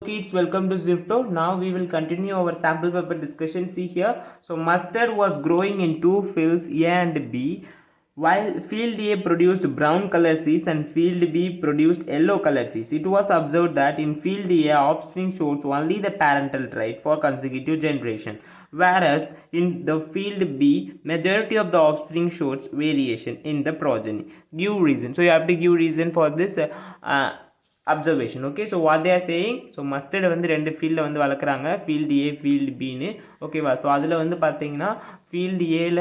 Kids, welcome to Zifto. Now we will continue our sample paper discussion. See here. So mustard was growing in two fields A and B, while field A produced brown colored seeds and field B produced yellow colored seeds. It was observed that in field A, offspring shows only the parental trait for consecutive generation, whereas in the field B, majority of the offspring shows variation in the progeny. Give reason. So you have to give reason for this. Observation. Okay, so what they are saying, so mustard வந்து ரெண்டு ஃபீல்டில் வந்து வளர்க்குறாங்க, field ஏ field பின்னு. ஓகேவா, so அதில் வந்து பார்த்தீங்கன்னா field ஏல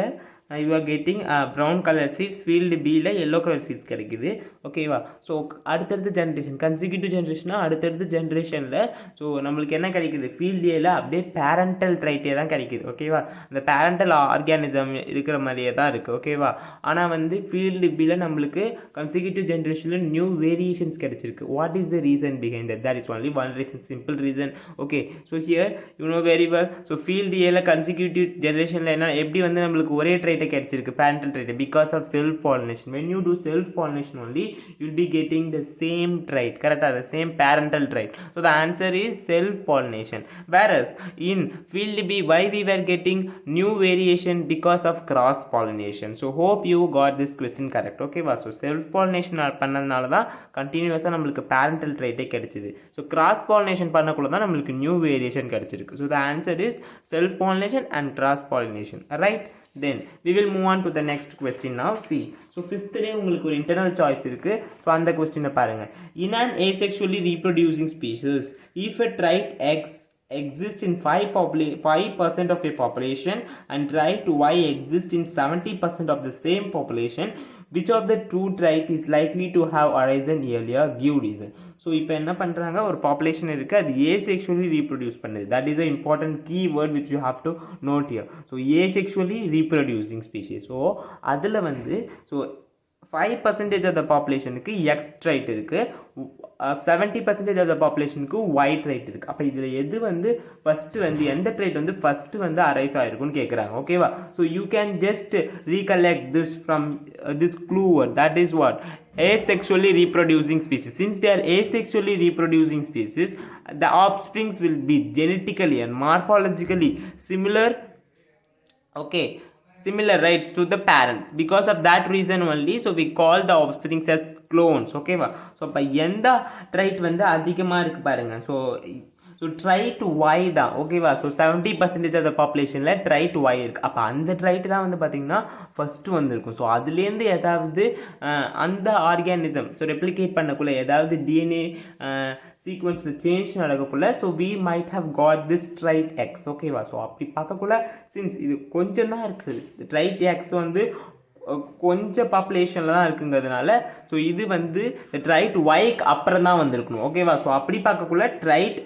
you are getting brown colour seats, field பியில் எல்லோ கலர் சீட்ஸ் கிடைக்குது. ஓகேவா, ஸோ அடுத்தடுத்த ஜென்ரேஷன் கன்சிக்யூட்டிவ் ஜென்ரேஷனாக அடுத்தடுத்த ஜென்ரேஷனில் ஸோ நம்மளுக்கு என்ன கிடைக்குது, ஃபீல்டு ஏல அப்படியே பேரண்டல் ட்ரைட்டே தான் கிடைக்குது. ஓகேவா, அந்த பேரண்டல் ஆர்கானிசம் இருக்கிற மாதிரியே தான் இருக்குது. ஓகேவா, ஆனால் வந்து ஃபீல்டு பியில் நம்மளுக்கு கன்சிக்யூட்டிவ் ஜென்ரேஷனில் நியூ வேரியேஷன்ஸ் கிடைச்சிருக்கு. What is the reason behind that? That is only one reason, simple reason. Okay, so here you know very well. So field ஏல கன்சிக்யூட்டிவ் ஜென்ரேஷனில் என்ன எப்படி வந்து நம்மளுக்கு ஒரே ட்ரைட்டை கிடைச்சிருக்கு, parental trait, because of self pollination. When you do self pollination only, you'll be getting the same trait, correct? The same parental trait. So the answer is self pollination. Whereas in field B, why we were getting new variation? Because of cross pollination. So hope you got this question correct. Okay va, so self pollination பண்ணதுனால தான் கண்டினியூஸாக நம்மளுக்கு parental trait கிடைச்சிது. So cross pollination பண்ணக்குள்ள தான் நம்மளுக்கு new variation கிடைச்சிருக்கு. So the answer is self pollination and cross pollination. Right? Then we will move on to the next question now. See, so fifth day உங்களுக்கு ஒரு internal choice இருக்கு. So அந்த question பாருங்க. In an asexually reproducing species, if a trait X exists in 5% of a population and trait Y exists in 70% of the same population, which of the two trait is likely to have arisen earlier? Give reason. So இப்போ என்ன பண்ணுறாங்க, ஒரு population இருக்குது, அது asexually reproduce பண்ணுது. That is a important key word which you have to note here. So asexually reproducing species. So அதில் வந்து so 5% of the பாப்புலேஷனுக்கு எக்ஸ் ட்ரைட் இருக்குது, 70% ஆஃப் த பாப்புலேஷனுக்கு ஒய் ட்ரைட் இருக்குது. அப்போ இதில் எது வந்து ஃபஸ்ட்டு வந்து எந்த ட்ரைட் வந்து ஃபஸ்ட்டு வந்து அரைஸ் ஆகிருக்குன்னு கேட்குறாங்க. ஓகேவா, so you can just recollect this from this clue word. That is what? Asexually reproducing species. Since they are asexually reproducing species, the offsprings will be genetically and morphologically similar. Okay, similar, right, to the parents. Because of that reason only, so we call the offsprings as clones. Okay va, so அப்ப எந்த trait வந்து அதிகமா இருக்கு பாருங்க. So tried Y தான். ஓகேவா, so 70% of the பாப்புலேஷனில் trait Y இருக்குது. அப்போ அந்த ட்ரைட் தான் வந்து பார்த்திங்கன்னா ஃபஸ்ட்டு வந்திருக்கும். ஸோ அதுலேருந்து ஏதாவது அந்த ஆர்கானிசம் ஸோ ரெப்ளிகேட் பண்ணக்குள்ளே ஏதாவது டிஎன்ஏ சீக்வன்ஸில் சேஞ்ச் நடக்கக்குள்ள so we might have got this trait X. ஓகேவா, ஸோ அப்படி பார்க்கக்குள்ள சின்ஸ் இது கொஞ்சம் தான் இருக்குது, ட்ரைட் எக்ஸ் வந்து கொஞ்சம் பாப்புலேஷனில் தான் இருக்குங்கிறதுனால ஸோ இது வந்து ட்ரைட் ஒய்க்கு அப்புறம் தான் வந்திருக்கணும். ஓகேவா, ஸோ அப்படி பார்க்கக்குள்ள ட்ரைட்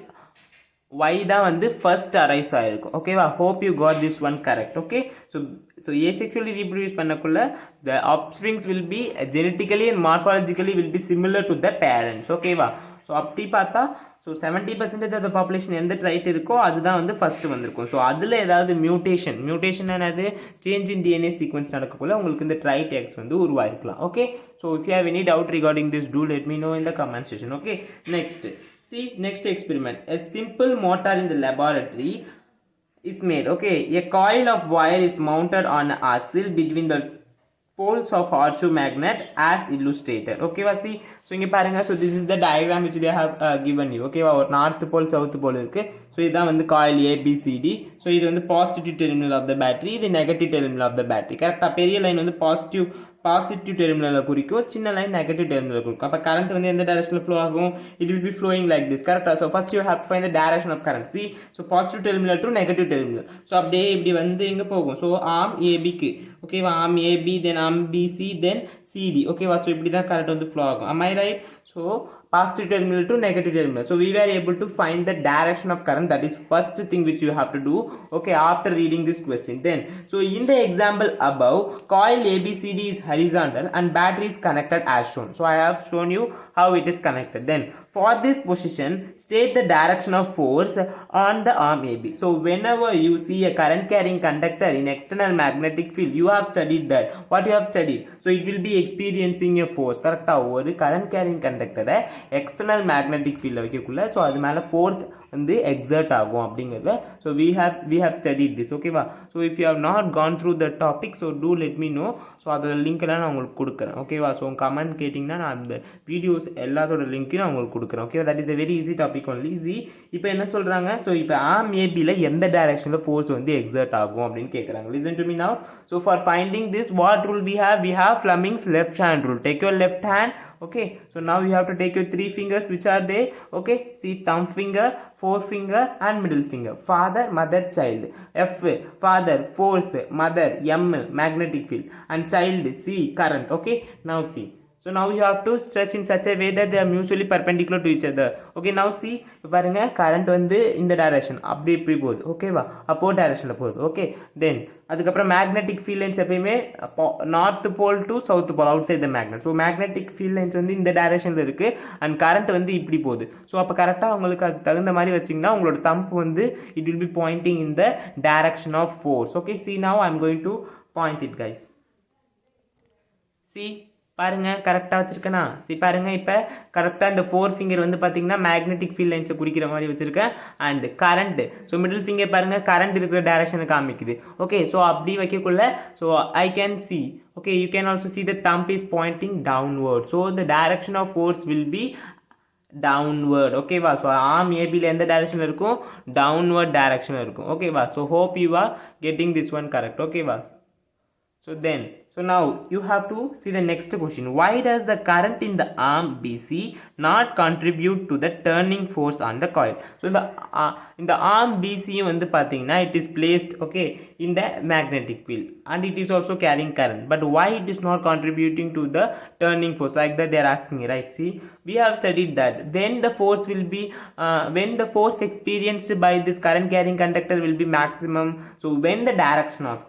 y தான் வந்து ஃபர்ஸ்ட் அரைஸ் ஆயிருக்கும். ஓகேவா, hope you got this one correct. Okay, so asexually reproduce பண்ணக்குள்ள the offsprings will be genetically and morphologically will be similar to the parents. ஓகேவா, ஸோ அப்படி பார்த்தா ஸோ 70% ஆஃப் த பாப்புலேஷன் எந்த tried இருக்கோ அதுதான் வந்து ஃபஸ்ட்டு வந்திருக்கும். ஸோ அதில் ஏதாவது மியூட்டேஷன் என்னது, சேஞ்ச் இன் டிஎன்ஏ சீக்வன்ஸ் நடக்கக்குள்ள உங்களுக்கு இந்த ட்ரைட் எக்ஸ் வந்து உருவாயிருக்கலாம். Okay, so if you have any doubt regarding this, do let me know in the comment section. Okay, next. See, next experiment. A simple motor in the laboratory is made. Okay, a coil of wire is mounted on an axle between the poles of horseshoe magnet as illustrated. Okay va, see, so இங்க பாருங்க, so this is the diagram which they have given you. Okay va, ஒரு north pole south pole இருக்கு. so இதான் வந்து coil ABCD. so இது வந்து positive terminal of the battery, இது negative terminal of the battery. கரெக்ட்டா, பெரிய லைன் வந்து பாசிட்டிவ் டெர்மினலை குறிக்கும், சின்ன லைன் நெகட்டிவ் டெர்மினலை குறிக்கும். அப்போ கரண்ட் வந்து எந்த டைரக்ஷனில் ஃப்ளோ ஆகும்? It will be flowing like this. கரெக்டாக, so first you have to find the direction of current. See, so positive terminal to negative terminal. So அப்படியே இப்படி வந்து எங்கே போகும்? ஸோ ஆர்ம் ஏபிக்கு. ஓகேவா, arm A B, then arm B C, then C D. ஓகேவா, so இப்படி தான் கரண்ட் வந்து ஃப்ளோ ஆகும். am I right? So positive terminal to negative terminal. So we were able to find the direction of current. That is first thing which you have to do. Okay, after reading this question. Then, so in the example above, coil ABCD is horizontal and battery is connected as shown. So I have shown you how it is connected. Then For this position, state the direction of force on the arm AB. So whenever you see a current carrying conductor in external magnetic field, you have studied that. What you have studied? So it will be experiencing a force. Correct? ஒரு current carrying conductor external magnetic field வைக்கக்குள்ள so அது மேல force வந்து exert ஆகும் அப்படிங்கறத so we have studied this. ஓகேவா? So if you have not gone through the topic, so do let me know. so அதோட link எல்லாம் நான் உங்களுக்கு கொடுக்கிறேன். ஓகேவா? so கமெண்ட் கேட்டிங்கன்னா நான் அந்த வீடியோஸ் எல்லாத்தோட லிங்க்கையும் நான் உங்களுக்கு கொடுக்குறேன். Okay, that is a very easy topic only. easy. இப்போ என்ன சொல்றாங்க? so இப்போ ஆர்ம் ஏபில எந்த டைரக்ஷன்ல ஃபோர்ஸ் வந்து எக்ஸர்ட் ஆகும் அப்படினு கேக்குறாங்க. listen to me now. so for finding this, what rule we have Fleming's left hand rule. take your left hand. Okay, so now you have to take your 3 fingers, which are they? Okay, see, thumb finger, forefinger and middle finger. Father, mother, child. F, father, force, mother, M, magnetic field, and child, C, current. Okay, now see. So now you have to stretch in such a way that they are mutually perpendicular to each other. Okay, now see, பாருங்க current வந்து இந்த direction அப்படி இப்படி போகுது. ஓகேவா? அப்போ directionல போகுது. Okay, then அதுக்கப்புறம் magnetic field lines எப்பயுமே north pole to south pole outside the magnet. so magnetic field lines வந்து இந்த directionல இருக்கு and current வந்து இப்படி போகுது. so அப்ப கரெக்ட்டா உங்களுக்கு அது தகுந்த மாதிரி வச்சீங்கன்னா உங்களோட thumb வந்து it will be pointing in the direction of force. okay, see, now I am going to point it, guys. see, பாருங்க கரெக்டா வச்சிருக்கேனா? சரி பாருங்க, இப்போ கரெக்டா இந்த 4 ஃபிங்கர் வந்து பாத்தீங்கன்னா மேக்னெட்டிக் ஃபீல்ட் லைன்ஸை குறிக்கிற மாதிரி வச்சிருக்கேன் and current. So middle finger பாருங்க கரண்ட் இருக்கிற டைரக்ஷனை காமிக்குது. ஓகே, ஸோ அப்படி வைக்கக்குள்ள so I can see. Okay, you can also see the thumb is pointing downward. so the direction of force will be downward. ஓகேவா? ஸோ ஆர்ம் ஏபியில் எந்த direction இருக்கும்? Downward direction இருக்கும். ஓகேவா? So hope you are getting this one correct. ஓகேவா? So now you have to see the next question. Why does the current in the arm BC not contribute to the turning force on the coil? So in the arm BC வந்து பாத்தீங்கன்னா it is placed, okay, in the magnetic field and it is also carrying current, but why it is not contributing to the turning force? like that they are asking, right? See, we have studied that when the force will be when the force experienced by this current carrying conductor will be maximum. so when the direction of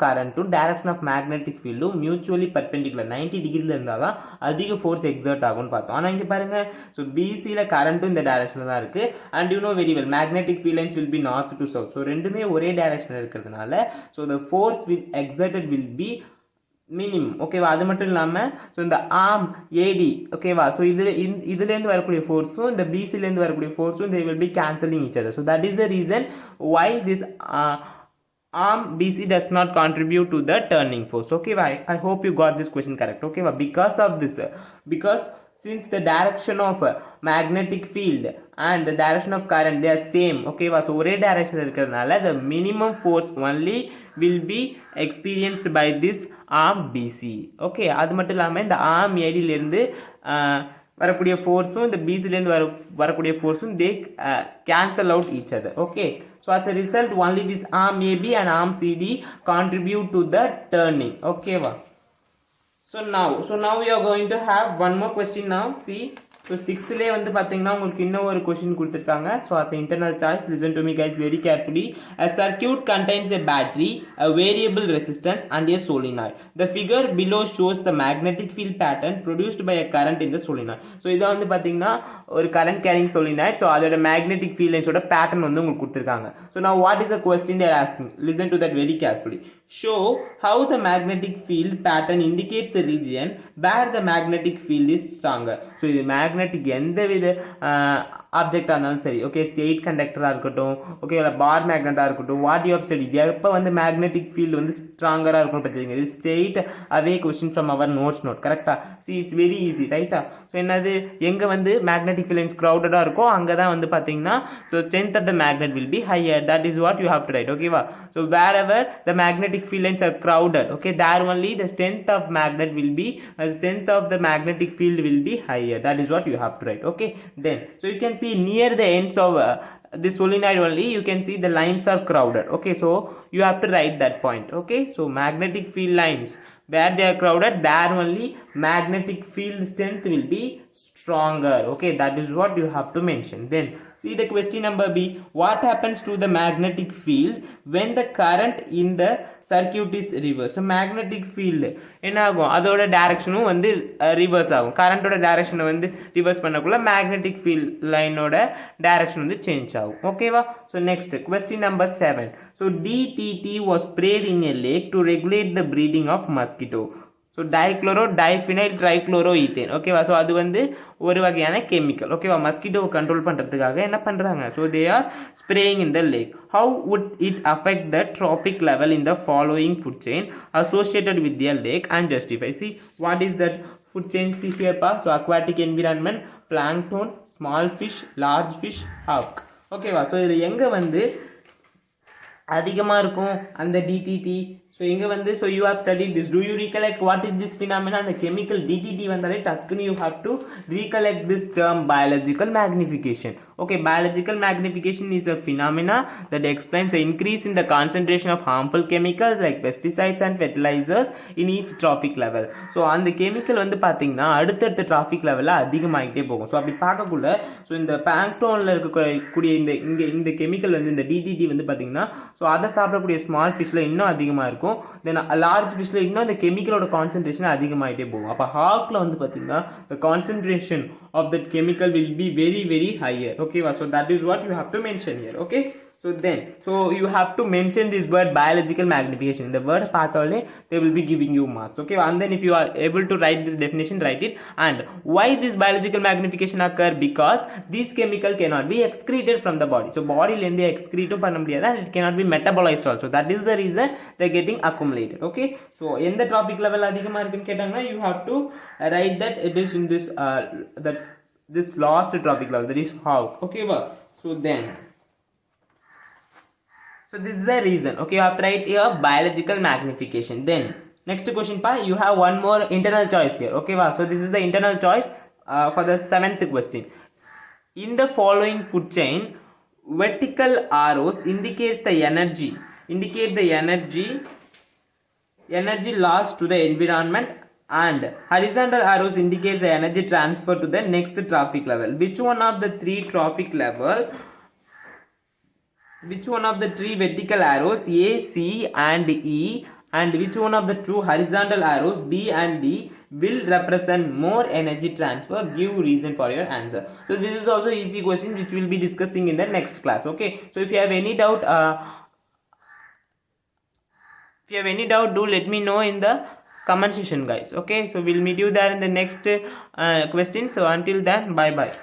current to direction of magnetic field mutually perpendicular 90 டிகிரில இருந்தாதான் அதிக force exert ஆகும்னு பார்த்தோம். ஆனா இங்க பாருங்க, so BC ல current இந்த directionல தான் இருக்கு and you know very well magnetic field lines will be north to south. so ரெண்டுமே ஒரே directionல இருக்கிறதுனால so the force exerted will be minimum. ஓகேவா? அது மட்டும் இல்லாம ஸோ இந்த ஆர்ம் ஏடி, ஓகேவா? ஸோ இதுலேருந்து வரக்கூடிய ஃபோர்ஸும் இந்த பிசிலேருந்து வரக்கூடிய ஃபோர்ஸும் they will be cancelling each other. so that is the reason why this arm BC does not contribute to the turning force. okay, I hope you got this question correct. okay, because of this, because since the direction of magnetic field and the direction of current they are same. okay, so ஒரே direction இருக்கிறதுனால the minimum force only will be experienced by this arm BC. okay, அது மட்டும் இல்லாம இந்த arm AD ல இருந்து வரக்கூடிய ஃபோர்ஸும் இந்த BC ல இருந்து வரக்கூடிய ஃபோர்ஸும் they cancel out each other. okay, so as a result only this arm AB and arm CD contribute to the turning. okay va? so now we are going to have one more question now. see, so 6th லே வந்து பாத்தீங்கன்னா உங்களுக்கு இன்னும் ஒரு question கொடுத்திருக்காங்க. so as an internal choice, listen to me guys very carefully. a circuit contains a battery, a variable resistance and a solenoid. the figure below shows the magnetic field pattern produced by a current in the solenoid. so இத வந்து பாத்தீங்கன்னா ஒரு current carrying solenoid. so அதோட magnetic field lines ஓட pattern வந்து உங்களுக்கு கொடுத்திருக்காங்க. so now what is the question they are asking? listen to that very carefully. show how the magnetic field pattern indicates a region where the magnetic field is stronger. so இது magnetic எந்த வித ஆப்ஜெக்டா இருந்தாலும் சரி, okay, state கண்டக்டரா இருக்கட்டும், okay, இல்ல பார் மேக்னெட்டா இருக்கட்டும், what you have studied, எப்ப வந்து மேக்னெட்டிக் ஃபீல்ட் வந்து ஸ்ட்ராங்கரா இருக்கும் பார்த்தீங்க. இது straight away question from our notes note. கரெக்ட்டா? சி இஸ் வெரி ஈஸி, ரைட்டா? ஸோ என்னது, எங்க வந்து மேக்னெட்டிக் ஃபீல்ட் லைன்ஸ் கிரவுடடா இருக்கோ அங்கதான் வந்து பாத்தீங்கன்னா so strength of the magnet will be higher. That is what you have to write. ஓகேவா? So wherever the magnetic field lines are crowded, okay, there only the strength of magnet will be strength of the magnetic field will be higher. that is what you have to write. okay, then so you can see near the ends of this solenoid only you can see the lines are crowded. okay, so you have to write that point. okay, so magnetic field lines where they are crowded, there only magnetic field strength will be stronger. Okay, that is what you have to mention. Then see the question number B. What happens to the magnetic field when the current in the circuit is reversed? So magnetic field என்ன ஆகும், அதோட டைரக்ஷனும் வந்து reverse ஆகும். கரண்டோட டைரக்ஷனை வந்து reverse பண்ணக்குள்ள magnetic field லைனோட direction வந்து change ஆகும். ஓகேவா? So next question number 7. So DDT was sprayed in a lake to regulate the breeding of mosquito. So dichloro diphenyl trichloroethane. ஓகேவா? ஸோ அது வந்து ஒரு வகையான கெமிக்கல். ஓகேவா? மஸ்கிட்டோவை கண்ட்ரோல் பண்ணுறதுக்காக என்ன பண்ணுறாங்க? So they are spraying in the lake. How would it affect the trophic level in the following food chain associated with their lake and justify. See what is that food chain? See ஹியர்ப்பா. So aquatic environment, plankton, small fish, large fish, hawk. ஓகேவா? So இதில் எங்கே வந்து அதிகமாக இருக்கும் அந்த TTD? So இங்கே வந்து so you have studied this. Do you recollect what is this phenomena? அந்த கெமிக்கல் டிடிடி வந்தாலே டக்குன்னு you have to recollect this term biological magnification. Okay, biological magnification is a phenomena that explains the increase in the concentration of harmful chemicals like pesticides and fertilizers in each trophic level. So அந்த chemical வந்து பார்த்தீங்கன்னா அடுத்தடுத்த traffic லெவலில் அதிகமாகிட்டே போகும். So அப்படி பார்க்கக்குள்ள so இந்த பிளாங்க்டோனில் இருக்கக்கூடிய இந்த கெமிக்கல் வந்து இந்த டிடிடி வந்து பார்த்தீங்கன்னா ஸோ அதை சாப்பிடக்கூடிய ஸ்மால் ஃபிஷ்ஷில் இன்னும் அதிகமாக இருக்கும். தென் லார்ஜ் ஃபிஷ்ஷில் இன்னும் அந்த கெமிக்கலோட கான்சன்ட்ரேஷன் அதிகமாகிட்டே போகும். அப்போ ஹாக்கில் வந்து பார்த்தீங்கன்னா the concentration of that chemical will be very very higher. Okay, so that is what you have to mention here. Okay, so then so you have to mention this word biological magnification. The word pathole they will be giving you marks. Okay, and then if you are able to write this definition, write it. And why this biological magnification occur? Because this chemical cannot be excreted from the body. So body lende excrete panna mudiyadha and it cannot be metabolized also. That is the reason they are getting accumulated. Okay, so in the trophic level adhigama irukku ketanga you have to write that it is in this that this last trophic level, that is how. Okay, so then so this is the reason. Okay, you have to write here biological magnification. Then next question pa, you have one more internal choice here. Okay, so this is the internal choice for the 7th question. In the following food chain, vertical arrows indicate the energy lost to the environment, and horizontal arrows indicates the energy transfer to the next trophic level. Which one of the three vertical arrows A, C and E, and which one of the two horizontal arrows B and D will represent more energy transfer? Give reason for your answer. So this is also easy question which we will be discussing in the next class. Okay, so if you have any doubt do let me know in the comment section, guys. Okay, so we'll meet you there in the next question. So until then, bye bye.